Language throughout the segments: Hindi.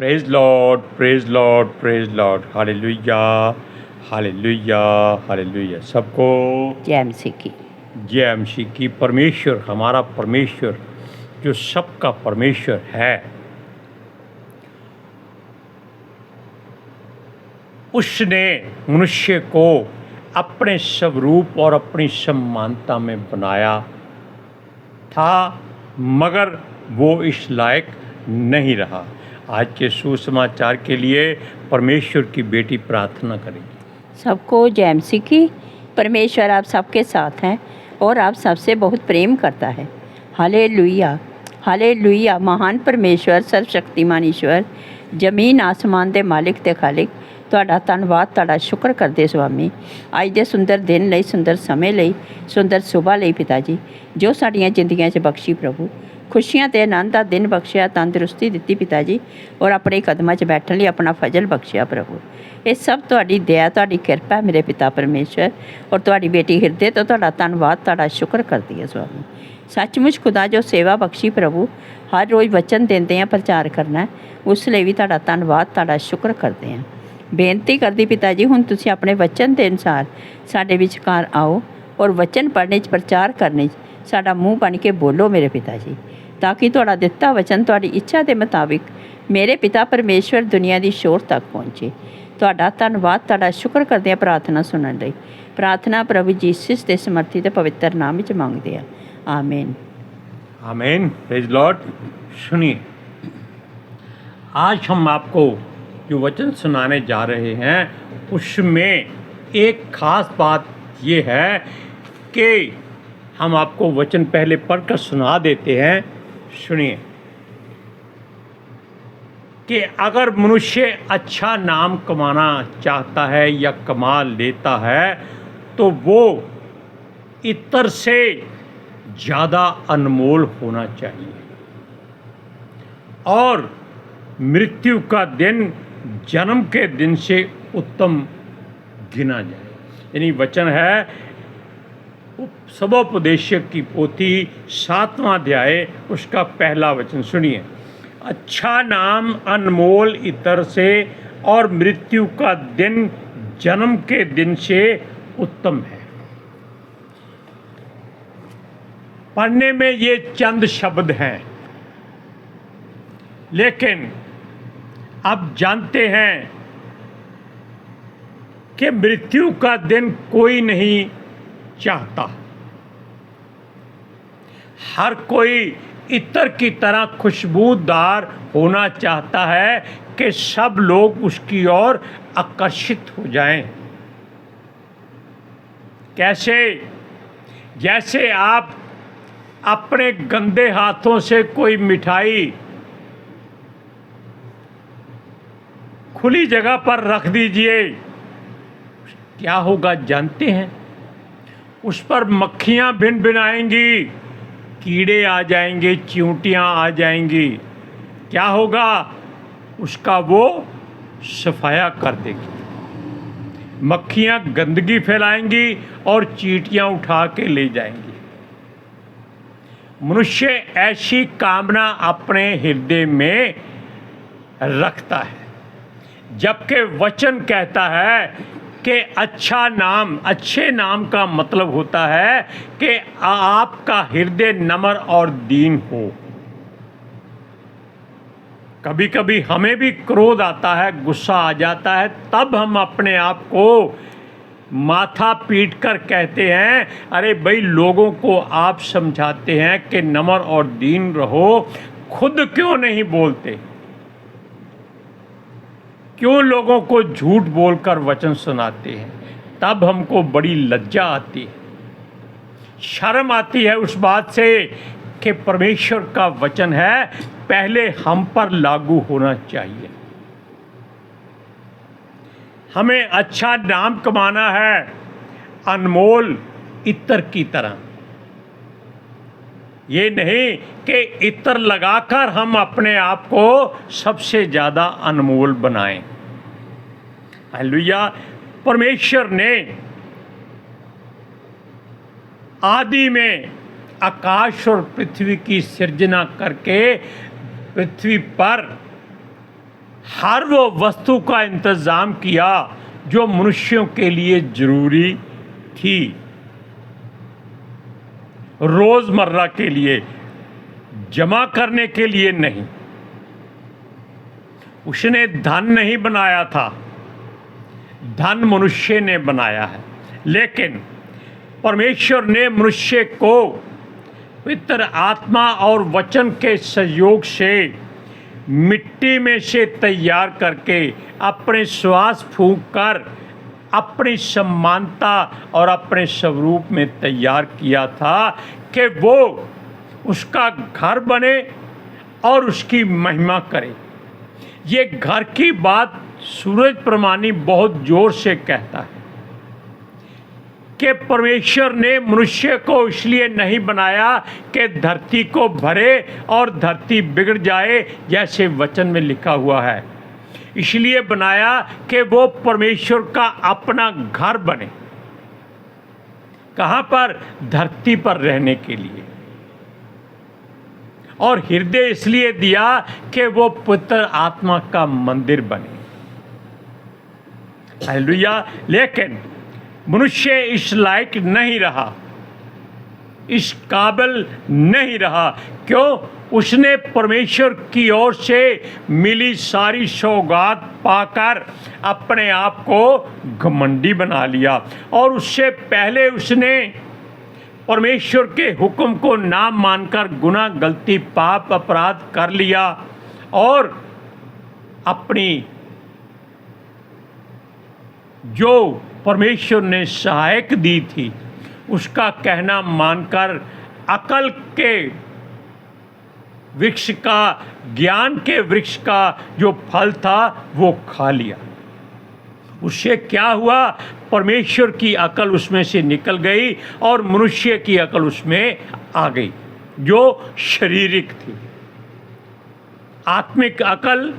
Praise Lord, praise Lord, praise Lord. Hallelujah, hallelujah, hallelujah. सबको जय मसीह की। जय मसीह की। परमेश्वर, हमारा परमेश्वर जो सबका परमेश्वर है, उसने मनुष्य को अपने स्वरूप और अपनी समानता में बनाया था, मगर वो इस लायक नहीं रहा। आज के सुसमाचार के लिए परमेश्वर की बेटी प्रार्थना करेगी। सबको जय मसीह की। परमेश्वर आप सबके साथ हैं और आप सबसे बहुत प्रेम करता है। Hallelujah, hallelujah. महान परमेश्वर, सर्वशक्तिमान ईश्वर, जमीन आसमान दे मालिक ते खालिक, ਤੁਹਾਡਾ ਧੰਨਵਾਦ, ਤੁਹਾਡਾ ਸ਼ੁਕਰ ਕਰਦੇ ਸੁਆਮੀ, ਅੱਜ ਦੇ ਸੁੰਦਰ ਦਿਨ ਲਈ, ਸੁੰਦਰ ਸਮੇਂ ਲਈ, ਸੁੰਦਰ ਸੁਬਾਹ ਲਈ ਪਿਤਾ ਜੀ, ਜੋ ਸਾਡੀਆਂ ਜ਼ਿੰਦਗੀਆਂ 'ਚ ਬਖਸ਼ੀ ਪ੍ਰਭੂ। ਖੁਸ਼ੀਆਂ ਤੇ ਆਨੰਦ ਦਾ ਦਿਨ ਬਖਸ਼ਿਆ, ਤੰਦਰੁਸਤੀ ਦਿੱਤੀ ਪਿਤਾ ਜੀ, ਔਰ ਆਪਣੇ ਕਦਮਾਂ 'ਚ ਬੈਠਣ ਲਈ ਆਪਣਾ ਫਜ਼ਲ ਬਖਸ਼ਿਆ ਪ੍ਰਭੂ। ਇਹ ਸਭ ਤੁਹਾਡੀ ਦਇਆ, ਤੁਹਾਡੀ ਕਿਰਪਾ ਮੇਰੇ ਪਿਤਾ ਪਰਮੇਸ਼ਰ, ਔਰ ਤੁਹਾਡੀ ਬੇਟੀ ਹਿਰਦੇ ਤੋਂ ਤੁਹਾਡਾ ਧੰਨਵਾਦ, ਤੁਹਾਡਾ ਸ਼ੁਕਰ ਕਰਦੀ ਹੈ ਸੁਆਮੀ। ਸੱਚਮੁੱਚ ਖੁਦਾ ਜੋ ਸੇਵਾ ਬਖਸ਼ੀ ਪ੍ਰਭੂ, ਹਰ ਰੋਜ਼ ਵਚਨ ਦਿੰਦੇ ਆ, ਪ੍ਰਚਾਰ ਕਰਨਾ, ਉਸ ਲਈ ਵੀ ਤੁਹਾਡਾ ਧੰਨਵਾਦ, ਤੁਹਾਡਾ ਸ਼ੁਕਰ ਕਰਦੇ ਹਾਂ। ਬੇਨਤੀ ਕਰਦੀ ਪਿਤਾ ਜੀ, ਹੁਣ ਤੁਸੀਂ ਆਪਣੇ ਵਚਨ ਦੇ ਅਨੁਸਾਰ ਸਾਡੇ ਵਿਚਕਾਰ ਆਓ ਔਰ ਵਚਨ ਪੜ੍ਹਨੇ 'ਚ, ਪ੍ਰਚਾਰ ਕਰਨੇ 'ਚ ਸਾਡਾ ਮੂੰਹ ਬਣ ਕੇ ਬੋਲੋ ਮੇਰੇ ਪਿਤਾ ਜੀ, ਤਾਂ ਕਿ ਤੁਹਾਡਾ ਦਿੱਤਾ ਵਚਨ ਤੁਹਾਡੀ ਇੱਛਾ ਦੇ ਮੁਤਾਬਿਕ ਮੇਰੇ ਪਿਤਾ ਪਰਮੇਸ਼ਵਰ ਦੁਨੀਆ ਦੀ ਸ਼ੋਰ ਤੱਕ ਪਹੁੰਚੇ। ਤੁਹਾਡਾ ਧੰਨਵਾਦ, ਤੁਹਾਡਾ ਸ਼ੁਕਰ ਕਰਦੇ ਹਾਂ ਪ੍ਰਾਰਥਨਾ ਸੁਣਨ ਲਈ। प्रार्थना प्रभु जीसस के समर्थित पवित्र नाम में मांगते हैं, आमीन, आमीन। Praise Lord. सुनिए, आज हम आपको जो वचन सुनाने जा रहे हैं, उसमें एक ख़ास बात ये है कि हम आपको वचन पहले पढ़कर सुना देते हैं। सुनिए कि अगर मनुष्य अच्छा नाम कमाना चाहता है या कमा लेता है, तो वो इत्र से ज़्यादा अनमोल होना चाहिए और मृत्यु का दिन जन्म के दिन से उत्तम गिना जाए। यानी वचन है सबोपदेशक की पोथी 7वां अध्याय, उसका पहला वचन सुनिए। अच्छा नाम अनमोल इत्र से और मृत्यु का दिन जन्म के दिन से उत्तम है। पढ़ने में ये चंद शब्द हैं, लेकिन अब जानते हैं कि मृत्यु का दिन कोई नहीं चाहता। हर कोई इत्र की तरह खुशबूदार होना चाहता है कि सब लोग उसकी ओर आकर्षित हो जाएं। कैसे? जैसे आप अपने गंदे हाथों से कोई मिठाई खुली जगह पर रख दीजिए, क्या होगा जानते हैं? उस पर मक्खियाँ भिन भिनाएंगी, कीड़े आ जाएंगे, चींटियाँ आ जाएंगी। क्या होगा? उसका वो सफाया कर देगी। मक्खियाँ गंदगी फैलाएंगी और चींटियाँ उठा के ले जाएंगी। मनुष्य ऐसी कामना अपने हृदय में रखता है, जबकि वचन कहता है कि अच्छा नाम, अच्छे नाम का मतलब होता है कि आपका हृदय नम्र और दीन हो। कभी कभी हमें भी क्रोध आता है, गुस्सा आ जाता है, तब हम अपने आप को माथा पीट कर कहते हैं, अरे भाई लोगों को आप समझाते हैं कि नम्र और दीन रहो, खुद क्यों नहीं बोलते? क्यों लोगों को झूठ बोलकर वचन सुनाते हैं? तब हमको बड़ी लज्जा आती है, शर्म आती है उस बात से कि परमेश्वर का वचन है, पहले हम पर लागू होना चाहिए। हमें अच्छा नाम कमाना है अनमोल इत्र की तरह। ये नहीं कि इत्र लगाकर हम अपने आप को सबसे ज़्यादा अनमोल बनाएं। हालेलुया। परमेश्वर ने आदि में आकाश और पृथ्वी की सृजना करके पृथ्वी पर हर वो वस्तु का इंतज़ाम किया जो मनुष्यों के लिए ज़रूरी थी, रोज़मर्रा के लिए, जमा करने के लिए नहीं। उसने धन नहीं बनाया था, धन मनुष्य ने बनाया है। लेकिन परमेश्वर ने मनुष्य को पवित्र आत्मा और वचन के सहयोग से मिट्टी में से तैयार करके अपने श्वास फूंक कर अपनी समानता और अपने स्वरूप में तैयार किया था कि वो उसका घर बने और उसकी महिमा करे। ये घर की बात सूरज प्रमाणी बहुत जोर से कहता है कि परमेश्वर ने मनुष्य को इसलिए नहीं बनाया कि धरती को भरे और धरती बिगड़ जाए, जैसे वचन में लिखा हुआ है। इसलिए बनाया कि वो परमेश्वर का अपना घर बने। कहाँ पर? धरती पर रहने के लिए। और हृदय इसलिए दिया कि वो पवित्र आत्मा का मंदिर बने। हालेलुया। लेकिन मनुष्य इस लायक नहीं रहा, इस काबिल नहीं रहा। क्यों? उसने परमेश्वर की ओर से मिली सारी सौगात पाकर अपने आप को घमंडी बना लिया, और उससे पहले उसने परमेश्वर के हुक्म को ना मानकर गुनाह, गलती, पाप, अपराध कर लिया और अपनी जो परमेश्वर ने सहायक दी थी उसका कहना मानकर अकल के वृक्ष का, ज्ञान के वृक्ष का जो फल था वो खा लिया। उससे क्या हुआ? परमेश्वर की अकल उसमें से निकल गई और मनुष्य की अकल उसमें आ गई जो शारीरिक थी। आत्मिक अकल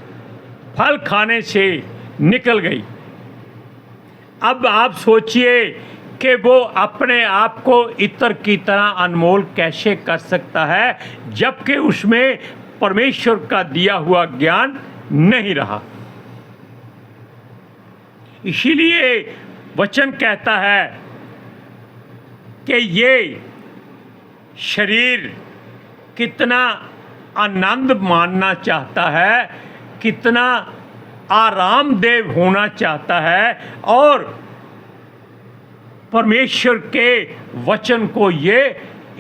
फल खाने से निकल गई। अब आप सोचिए कि वो अपने आप को इत्र की तरह अनमोल कैसे कर सकता है जबकि उसमें परमेश्वर का दिया हुआ ज्ञान नहीं रहा। इसीलिए वचन कहता है कि ये शरीर कितना आनंद मानना चाहता है, कितना आरामदेह होना चाहता है, और परमेश्वर के वचन को ये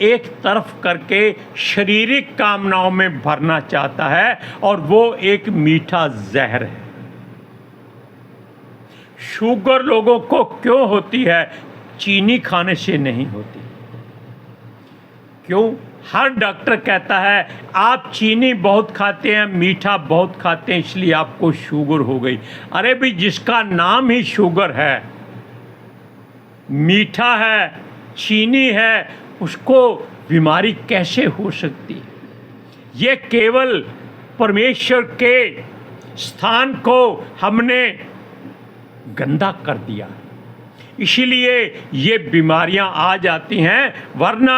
एक तरफ करके शारीरिक कामनाओं में भरना चाहता है, और वो एक मीठा जहर है। शुगर लोगों को क्यों होती है? चीनी खाने से नहीं होती। क्यों? हर डॉक्टर कहता है आप चीनी बहुत खाते हैं, मीठा बहुत खाते हैं, इसलिए आपको शुगर हो गई। अरे भाई, जिसका नाम ही शुगर है, मीठा है, चीनी है, उसको बीमारी कैसे हो सकती? ये केवल परमेश्वर के स्थान को हमने गंदा कर दिया, इसीलिए ये बीमारियां आ जाती हैं। वरना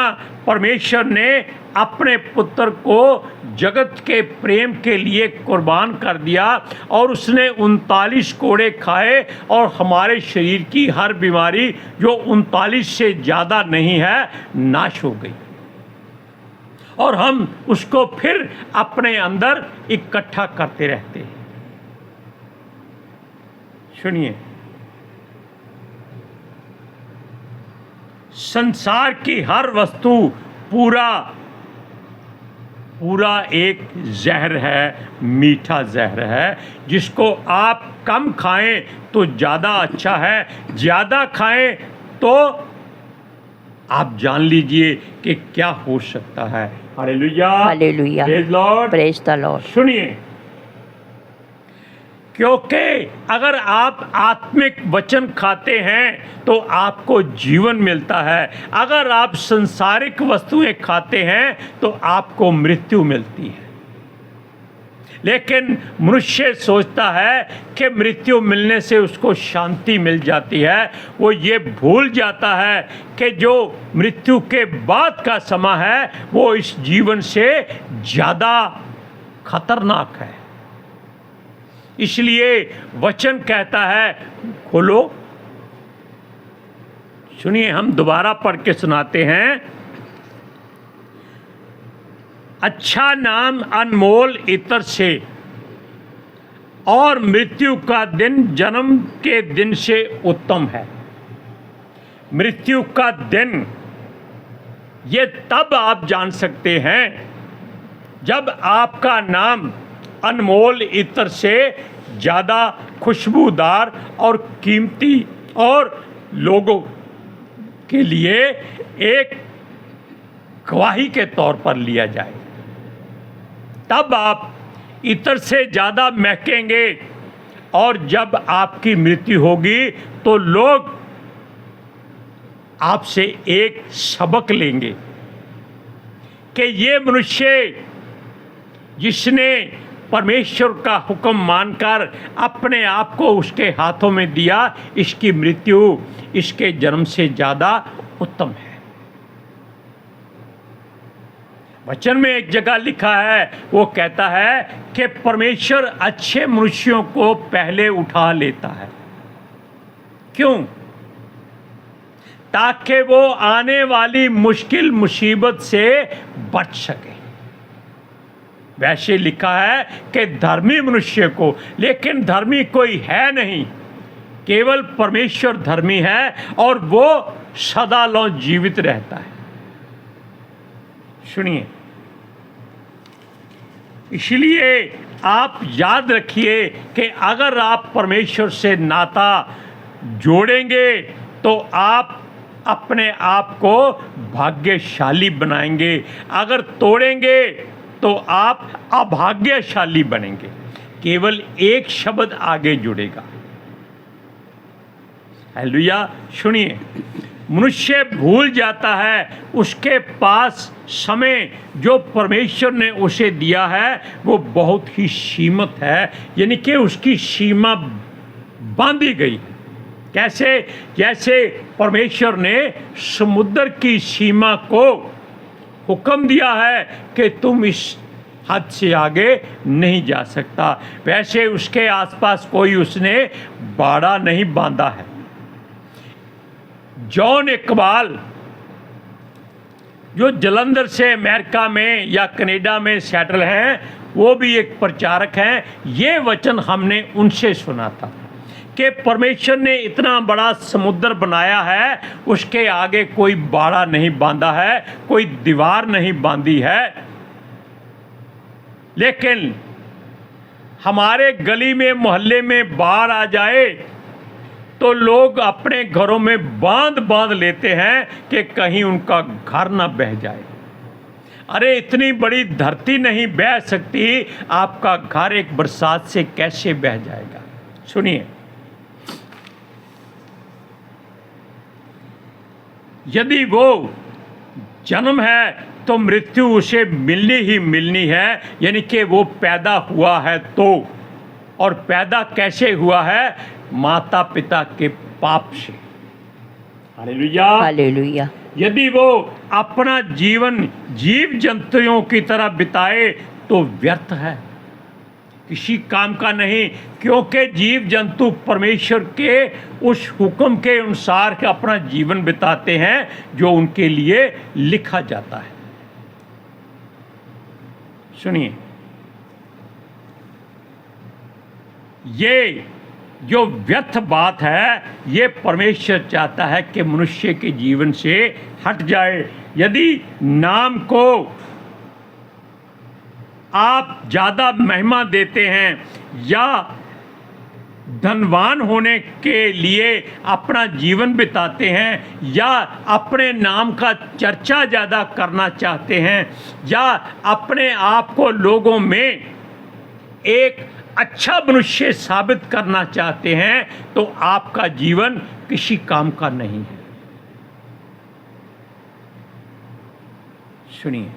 परमेश्वर ने अपने पुत्र को जगत के प्रेम के लिए कुर्बान कर दिया और उसने 39 कोड़े खाए और हमारे शरीर की हर बीमारी जो 39 से ज़्यादा नहीं है नाश हो गई, और हम उसको फिर अपने अंदर इकट्ठा करते रहते हैं। सुनिए, संसार की हर वस्तु पूरा एक जहर है, मीठा जहर है, जिसको आप कम खाएं तो ज़्यादा अच्छा है, ज़्यादा खाएं तो आप जान लीजिए कि क्या हो सकता है। Hallelujah, hallelujah, praise Lord, praise the Lord. सुनिए, क्योंकि अगर आप आत्मिक वचन खाते हैं तो आपको जीवन मिलता है, अगर आप संसारिक वस्तुएं खाते हैं तो आपको मृत्यु मिलती है। लेकिन मनुष्य सोचता है कि मृत्यु मिलने से उसको शांति मिल जाती है। वो ये भूल जाता है कि जो मृत्यु के बाद का समय है वो इस जीवन से ज़्यादा खतरनाक है। इसलिए वचन कहता है, खोलो, सुनिए, हम दोबारा पढ़ के सुनाते हैं। अच्छा नाम अनमोल इत्र से और मृत्यु का दिन जन्म के दिन से उत्तम है। मृत्यु का दिन ये तब आप जान सकते हैं जब आपका नाम अनमोल इत्र से ज़्यादा खुशबूदार और कीमती और लोगों के लिए एक गवाही के तौर पर लिया जाए। तब आप इत्र से ज़्यादा महकेंगे और जब आपकी मृत्यु होगी तो लोग आपसे एक सबक लेंगे कि ये मनुष्य जिसने परमेश्वर का हुक्म मानकर अपने आप को उसके हाथों में दिया, इसकी मृत्यु इसके जन्म से ज़्यादा उत्तम है। वचन में एक जगह लिखा है, वो कहता है कि परमेश्वर अच्छे मनुष्यों को पहले उठा लेता है। क्यों? ताकि वो आने वाली मुश्किल मुसीबत से बच सके। वैसे लिखा है कि धर्मी मनुष्य को, लेकिन धर्मी कोई है नहीं, केवल परमेश्वर धर्मी है और वो सदालों जीवित रहता है। सुनिए, इसलिए आप याद रखिए कि अगर आप परमेश्वर से नाता जोड़ेंगे तो आप अपने आप को भाग्यशाली बनाएंगे, अगर तोड़ेंगे तो आप अभाग्यशाली बनेंगे। केवल एक शब्द आगे जुड़ेगा। हालेलुया। सुनिए, मनुष्य भूल जाता है उसके पास समय जो परमेश्वर ने उसे दिया है वो बहुत ही सीमित है, यानी कि उसकी सीमा बांधी गई है। कैसे? जैसे परमेश्वर ने समुद्र की सीमा को हुक्म दिया है कि तुम इस हद से आगे नहीं जा सकता, वैसे उसके आसपास कोई उसने बाड़ा नहीं बांधा है। जॉन इकबाल जो जलंधर से अमेरिका में या कनाडा में सेटल हैं, वो भी एक प्रचारक हैं। ये वचन हमने उनसे सुना था कि परमेश्वर ने इतना बड़ा समुद्र बनाया है, उसके आगे कोई बाड़ा नहीं बांधा है, कोई दीवार नहीं बांधी है। लेकिन हमारे गली में मोहल्ले में बाढ़ आ जाए तो लोग अपने घरों में बांध लेते हैं कि कहीं उनका घर ना बह जाए। अरे इतनी बड़ी धरती नहीं बह सकती, आपका घर एक बरसात से कैसे बह जाएगा? सुनिए, यदि वो जन्म है तो मृत्यु उसे मिलनी ही मिलनी है, यानी कि वो पैदा हुआ है तो। और पैदा कैसे हुआ है? माता पिता के पाप से। Hallelujah, hallelujah. यदि वो अपना जीवन जीव जंतुओं की तरह बिताए तो व्यर्थ है, किसी काम का नहीं, क्योंकि जीव जंतु परमेश्वर के उस हुक्म के अनुसार अपना जीवन बिताते हैं जो उनके लिए लिखा जाता है। सुनिए, ये जो व्यर्थ बात है, ये परमेश्वर चाहता है कि मनुष्य के जीवन से हट जाए। यदि नाम को आप ज़्यादा महिमा देते हैं या धनवान होने के लिए अपना जीवन बिताते हैं या अपने नाम का चर्चा ज़्यादा करना चाहते हैं या अपने आप को लोगों में एक अच्छा मनुष्य साबित करना चाहते हैं, तो आपका जीवन किसी काम का नहीं है। सुनिए,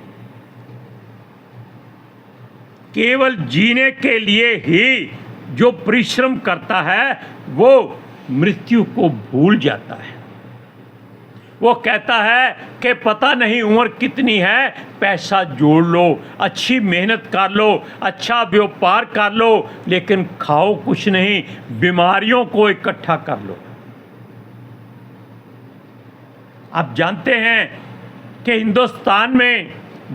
केवल जीने के लिए ही जो परिश्रम करता है वो मृत्यु को भूल जाता है। वो कहता है कि पता नहीं उम्र कितनी है, पैसा जोड़ लो, अच्छी मेहनत कर लो, अच्छा व्यापार कर लो, लेकिन खाओ कुछ नहीं, बीमारियों को इकट्ठा कर लो। आप जानते हैं कि हिंदुस्तान में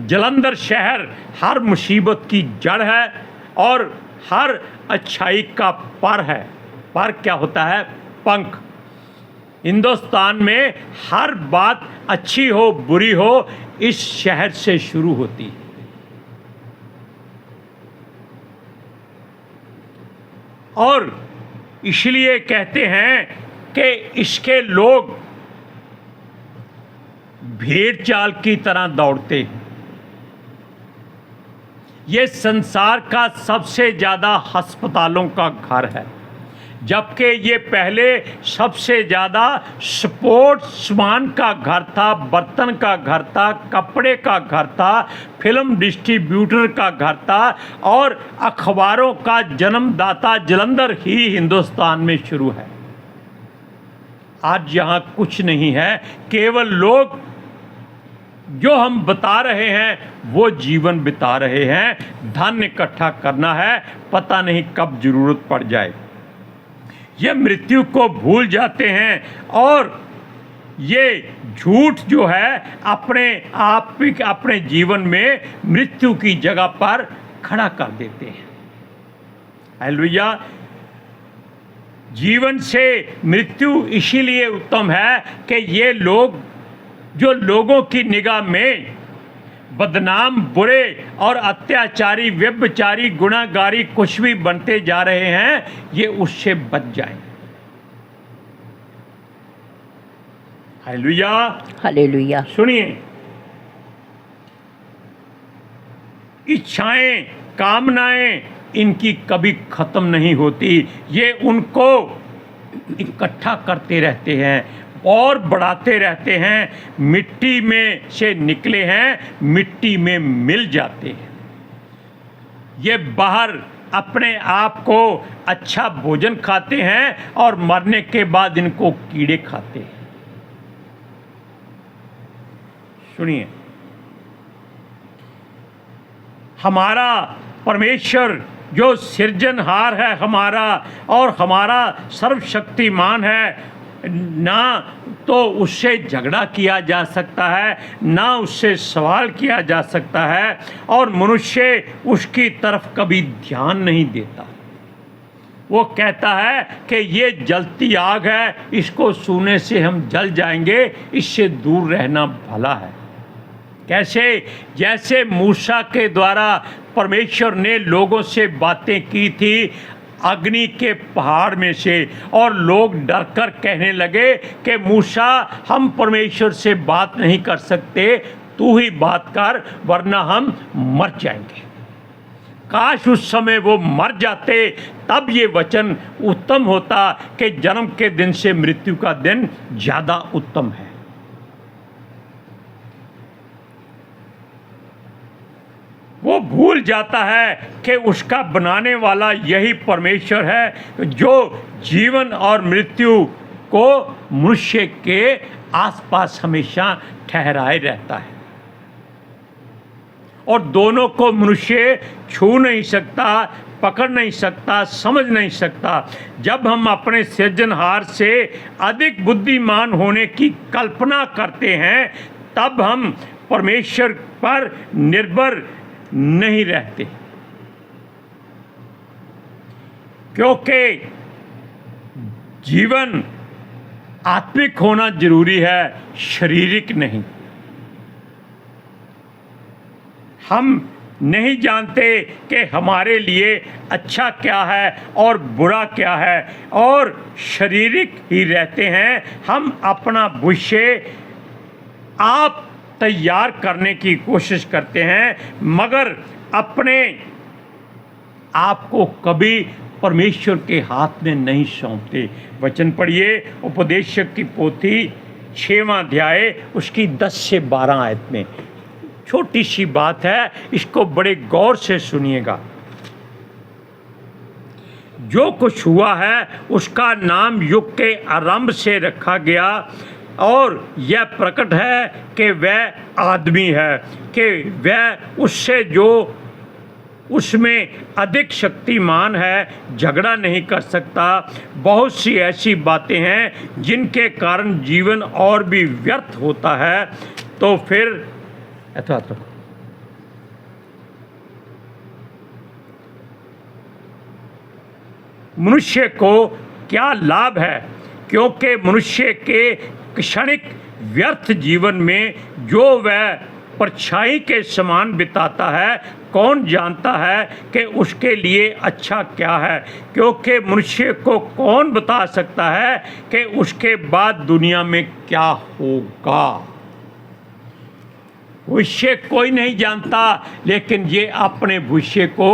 जालंधर शहर हर मुसीबत की जड़ है और हर अच्छाई का पर है। पर क्या होता है? पंख। हिंदुस्तान में हर बात अच्छी हो बुरी हो इस शहर से शुरू होती है। और इसलिए कहते हैं कि इसके लोग भेड़ चाल की तरह दौड़ते हैं। ये संसार का सबसे ज़्यादा अस्पतालों का घर है, जबकि ये पहले सबसे ज़्यादा स्पोर्ट्स सामान का घर था, बर्तन का घर था, कपड़े का घर था, फिल्म डिस्ट्रीब्यूटर का घर था और अखबारों का जन्मदाता जालंधर ही हिंदुस्तान में शुरू है। आज यहाँ कुछ नहीं है, केवल लोग जो हम बता रहे हैं वो जीवन बिता रहे हैं। धन इकट्ठा करना है, पता नहीं कब जरूरत पड़ जाए। ये मृत्यु को भूल जाते हैं और ये झूठ जो है अपने आप अपने जीवन में मृत्यु की जगह पर खड़ा कर देते हैं। हालेलुया। जीवन से मृत्यु इसीलिए उत्तम है कि ये लोग जो लोगों की निगाह में बदनाम, बुरे और अत्याचारी, व्यभिचारी, गुनाहगारी कुछ भी बनते जा रहे हैं, ये उससे बच जाएं। Hallelujah, hallelujah. सुनिए, इच्छाएं, कामनाएं इनकी कभी खत्म नहीं होती। ये उनको इकट्ठा करते रहते हैं और बढ़ाते रहते हैं। मिट्टी में से निकले हैं, मिट्टी में मिल जाते हैं। ये बाहर अपने आप को अच्छा भोजन खाते हैं और मरने के बाद इनको कीड़े खाते हैं। सुनिए, हमारा परमेश्वर जो सृजनहार है हमारा और हमारा सर्वशक्तिमान है, ना तो उससे झगड़ा किया जा सकता है, ना उससे सवाल किया जा सकता है, और मनुष्य उसकी तरफ कभी ध्यान नहीं देता। वो कहता है कि ये जलती आग है, इसको छूने से हम जल जाएंगे, इससे दूर रहना भला है। कैसे? जैसे मूसा के द्वारा परमेश्वर ने लोगों से बातें की थी अग्नि के पहाड़ में से, और लोग डरकर कहने लगे कि मूसा, हम परमेश्वर से बात नहीं कर सकते, तू ही बात कर वरना हम मर जाएंगे। काश उस समय वो मर जाते, तब ये वचन उत्तम होता कि जन्म के दिन से मृत्यु का दिन ज़्यादा उत्तम है। वो भूल जाता है कि उसका बनाने वाला यही परमेश्वर है जो जीवन और मृत्यु को मनुष्य के आसपास हमेशा ठहराए रहता है, और दोनों को मनुष्य छू नहीं सकता, पकड़ नहीं सकता, समझ नहीं सकता। जब हम अपने सृजनहार से अधिक बुद्धिमान होने की कल्पना करते हैं, तब हम परमेश्वर पर निर्भर नहीं रहते, क्योंकि जीवन आत्मिक होना जरूरी है, शारीरिक नहीं। हम नहीं जानते कि हमारे लिए अच्छा क्या है और बुरा क्या है, और शारीरिक ही रहते हैं। हम अपना भविष्य आप तैयार करने की कोशिश करते हैं, मगर अपने आप को कभी परमेश्वर के हाथ में नहीं सौंपते। वचन पढ़िए, उपदेशक की पोथी 6वां अध्याय उसकी 10 से 12 आयत में। छोटी सी बात है, इसको बड़े गौर से सुनिएगा। जो कुछ हुआ है उसका नाम युग के आरंभ से रखा गया, और यह प्रकट है कि वह आदमी है, कि वह उससे जो उसमें अधिक शक्तिमान है झगड़ा नहीं कर सकता। बहुत सी ऐसी बातें हैं जिनके कारण जीवन और भी व्यर्थ होता है। तो फिर यथार्थ रखो। मनुष्य को क्या लाभ है, क्योंकि मनुष्य के क्षणिक व्यर्थ जीवन में जो वह परछाई के समान बिताता है, कौन जानता है कि उसके लिए अच्छा क्या है, क्योंकि मनुष्य को कौन बता सकता है कि उसके बाद दुनिया में क्या होगा। भविष्य कोई नहीं जानता, लेकिन ये अपने भविष्य को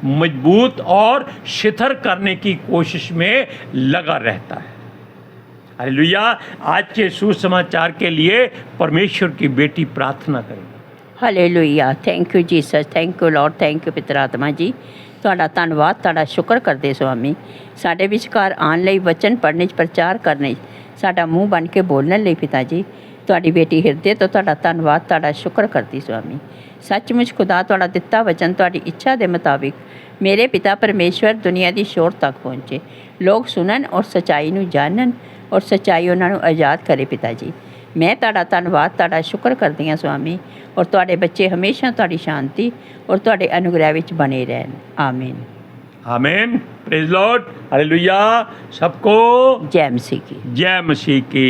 मजबूत और शिथिल करने की कोशिश में लगा रहता है। हालेलुया। आज के सुसमाचार के लिए परमेश्वर की बेटी प्रार्थना करें। Hallelujah. Thank you Jesus, thank you Lord, thank you ਪਿਤਾ ਆਤਮਾ ਜੀ। ਤੁਹਾਡਾ ਧੰਨਵਾਦ, ਤੁਹਾਡਾ ਸ਼ੁਕਰ ਕਰਦੇ ਸੁਆਮੀ, ਸਾਡੇ ਵਿਚਕਾਰ ਆਉਣ ਲਈ, ਵਚਨ ਪੜ੍ਹਨੇ 'ਚ, ਪ੍ਰਚਾਰ ਕਰਨੇ 'ਚ, ਸਾਡਾ ਮੂੰਹ ਬਣ ਕੇ ਬੋਲਣ ਲਈ ਪਿਤਾ ਜੀ। ਤੁਹਾਡੀ ਬੇਟੀ ਹਿਰਦੇ ਤੋਂ ਤੁਹਾਡਾ ਧੰਨਵਾਦ, ਤੁਹਾਡਾ ਸ਼ੁਕਰ ਕਰਦੀ ਸੁਆਮੀ। ਸੱਚਮੁੱਚ ਖੁਦਾ ਤੁਹਾਡਾ ਦਿੱਤਾ ਵਚਨ ਤੁਹਾਡੀ ਇੱਛਾ ਦੇ ਮੁਤਾਬਿਕ ਮੇਰੇ ਪਿਤਾ ਪਰਮੇਸ਼ਵਰ ਦੁਨੀਆ ਦੀ ਸ਼ੋਰ ਤੱਕ ਪਹੁੰਚੇ, ਲੋਕ ਸੁਣਨ ਔਰ ਸੱਚਾਈ ਨੂੰ ਜਾਣਨ ਔਰ ਸੱਚਾਈ ਉਹਨਾਂ ਨੂੰ ਆਜ਼ਾਦ ਕਰੇ ਪਿਤਾ ਜੀ। ਮੈਂ ਤੁਹਾਡਾ ਧੰਨਵਾਦ, ਤੁਹਾਡਾ ਸ਼ੁਕਰ ਕਰਦੀ ਹਾਂ ਸੁਆਮੀ, ਔਰ ਤੁਹਾਡੇ ਬੱਚੇ ਹਮੇਸ਼ਾ ਤੁਹਾਡੀ ਸ਼ਾਂਤੀ ਔਰ ਤੁਹਾਡੇ ਅਨੁਗ੍ਰਹਿ ਵਿੱਚ ਬਣੇ ਰਹਿਣ। ਆਮੀਨ। आमीन। Praise Lord. हालेलुया। सबको जय मसीह की। जय मसीह की।